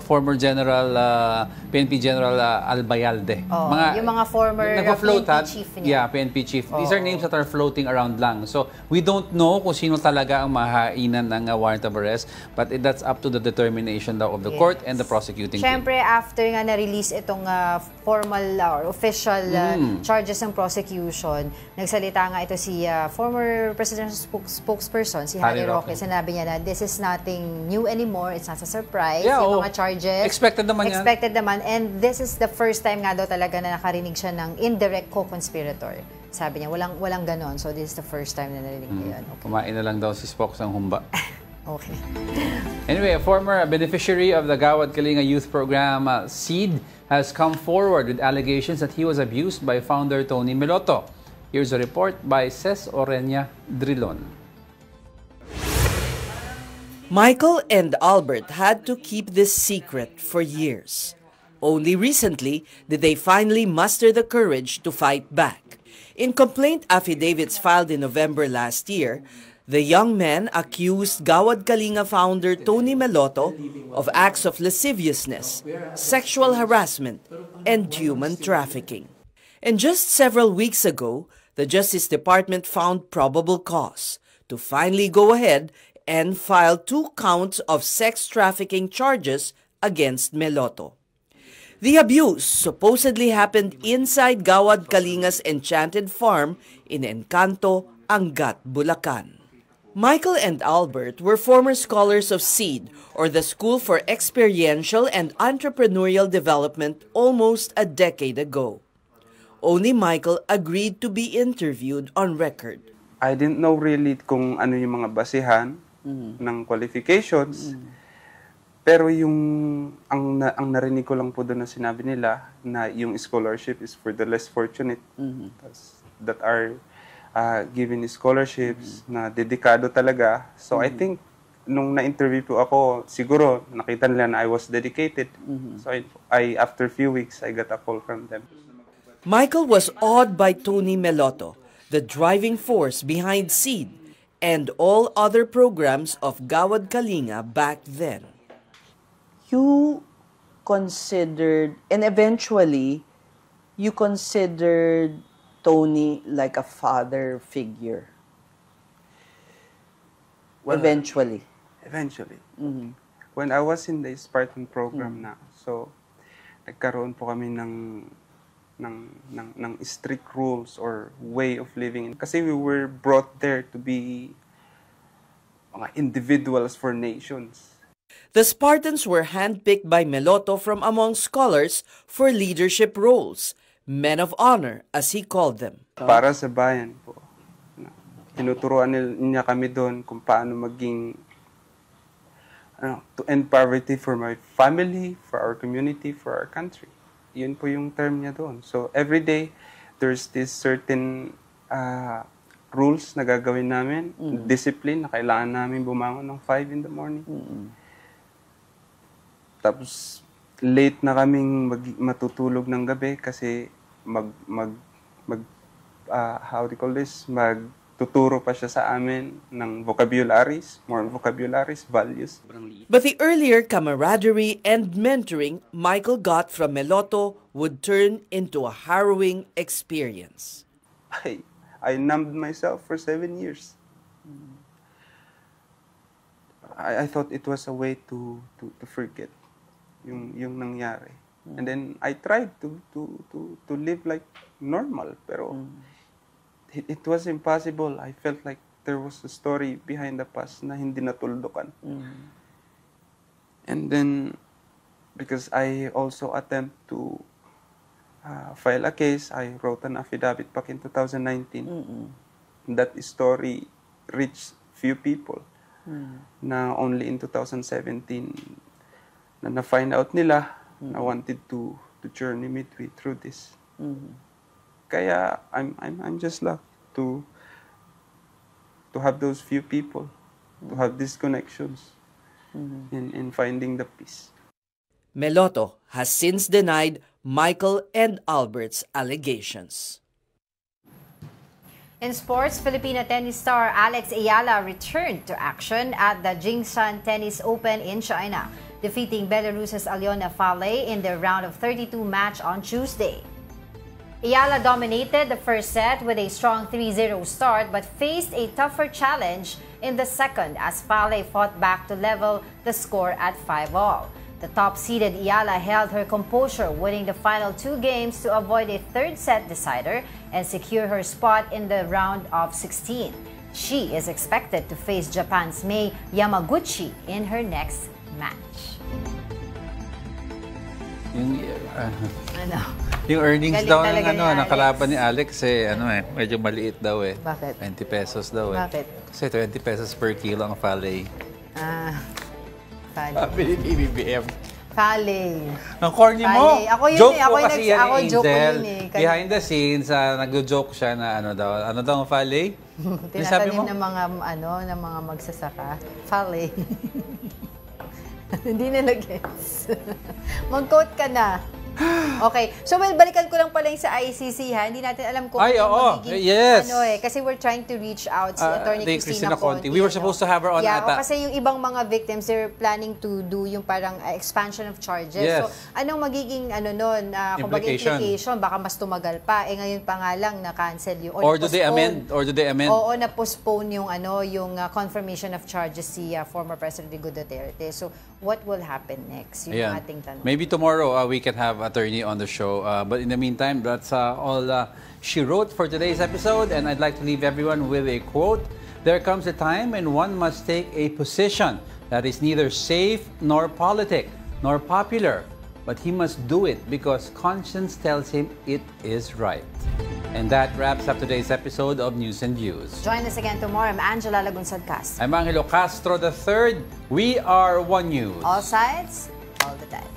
former General, PNP General Albayalde. Yung mga former PNP chief niya. Yeah, PNP chief. These are names that are floating around lang. So, we don't know kung sino talaga ang mahainan ng warrant of arrest, but that's up to the determination daw of the court and the prosecuting team. Siyempre, after nga na-release itong formal or official charges ng prosecution, nagsalita nga ito si former presidential spokesperson, si Harry Roque. Sinabi niya na this is nothing new anymore. It's not a surprise. Yung mga charges. Expected naman yan. Expected naman. And this is the first time nga daw talaga na nakarinig siya ng indirect co-conspirator. Sabi niya, walang ganon. So this is the first time na narinig niya yun. Kumain na lang daw si Spokes ng humba. Okay. Anyway, a former beneficiary of the Gawad Kalinga Youth Program, SEED, has come forward with allegations that he was abused by founder Tony Meloto. Here's a report by Ces Orenia Drilon. Michael and Albert had to keep this secret for years. Only recently did they finally muster the courage to fight back. In complaint affidavits filed in November last year, the young men accused Gawad Kalinga founder Tony Meloto of acts of lasciviousness, sexual harassment, and human trafficking. And just several weeks ago, the Justice Department found probable cause to finally go ahead and file 2 counts of sex trafficking charges against Meloto. The abuse supposedly happened inside Gawad Kalinga's enchanted farm in Encanto, Angat, Bulacan. Michael and Albert were former scholars of SEED, or the School for Experiential and Entrepreneurial Development, almost a decade ago. Only Michael agreed to be interviewed on record. I didn't know really kung ano yung mga basihan ng qualifications. Pero ang narinig ko lang po doon na sinabi nila na yung scholarship is for the less fortunate that are given scholarships na dedikado talaga. So I think nung na-interview po ako, siguro nakita nila na I was dedicated. So I after a few weeks, I got a call from them. Michael was awed by Tony Meloto, the driving force behind SEED and all other programs of Gawad Kalinga back then. You considered, and eventually, you considered Tony like a father figure. Well, eventually. Eventually. When I was in the Spartan program na, so nagkaroon po kami ng strict rules or way of living. Kasi we were brought there to be mga individuals for nations. The Spartans were handpicked by Meloto from among scholars for leadership roles, men of honor as he called them. Para sa bayan po. Tinuturuan niya kami doon kung paano maging to end poverty for my family, for our community, for our country. Yun po yung term niya doon. So every day, there's this certain rules na gagawin namin, discipline na kailangan namin bumangon ng 5 in the morning. Tapos late na kaming matutulog ng gabi kasi how do you call this? Tuturo pa siya sa amin ng vocabularies, more vocabularies, values. But the earlier camaraderie and mentoring Michael got from Meloto would turn into a harrowing experience. I numbed myself for 7 years. I thought it was a way to forget yung nangyari. And then I tried to live like normal, pero it was impossible. I felt like there was a story behind the past na hindi natuldukan. And then, because I also attempt to file a case, I wrote an affidavit back in 2019. That story reached few people. Na only in 2017 na na-find out nila na wanted to journey midway through this. Kaya I'm just lucky to have those few people, to have these connections in finding the peace. Meloto has since denied Michael and Albert's allegations. In sports, Filipino tennis star Alex Ayala returned to action at the Jingshan Tennis Open in China, defeating Belarus's Alyona Fale in their round of 32 match on Tuesday. Ayala dominated the first set with a strong 3-0 start but faced a tougher challenge in the second as Fale fought back to level the score at 5-all. The top-seeded Ayala held her composure, winning the final 2 games to avoid a third set decider and secure her spot in the round of 16. She is expected to face Japan's Mei Yamaguchi in her next match. Yung earnings daw ng kalaban ni Alex medyo maliit daw eh. Bakit? 20 pesos daw eh. Bakit? Kasi 20 pesos per kilo ang Fale. Fale. Sabi ni BBM. Fale. Ang corny mo. Ako yun joke eh. ko kasi yan ni Joke ko Angel. yun eh. Behind the scenes, nag-joke siya na ano daw ang Fale? Tinatanim ng mga magsasaka. Fale. Hindi na nag-gets. Mag-quote ka na. Okay. So, balikan ko lang pala yung sa ICC, ha? Hindi natin alam kung magiging, yes. Kasi we're trying to reach out si Attorney Cristina Conti. We were supposed to have her on ata. Kasi yung ibang mga victims, they're planning to do yung parang expansion of charges. Yes. So, anong magiging implication? Baka mas tumagal pa. Ngayon pa nga lang na-cancel yung Or do they amend? Oo, na-postpone yung confirmation of charges si former President Duterte. So, what will happen next? Yung ating tanong. Maybe tomorrow we can have attorney on the show. But in the meantime, that's all she wrote for today's episode. And I'd like to leave everyone with a quote. There comes a time when one must take a position that is neither safe nor politic nor popular, but he must do it because conscience tells him it is right. And that wraps up today's episode of News and Views. Join us again tomorrow. I'm Angela Lagunsad Castro. I'm Angelo Castro III. We are One News. All sides, all the time.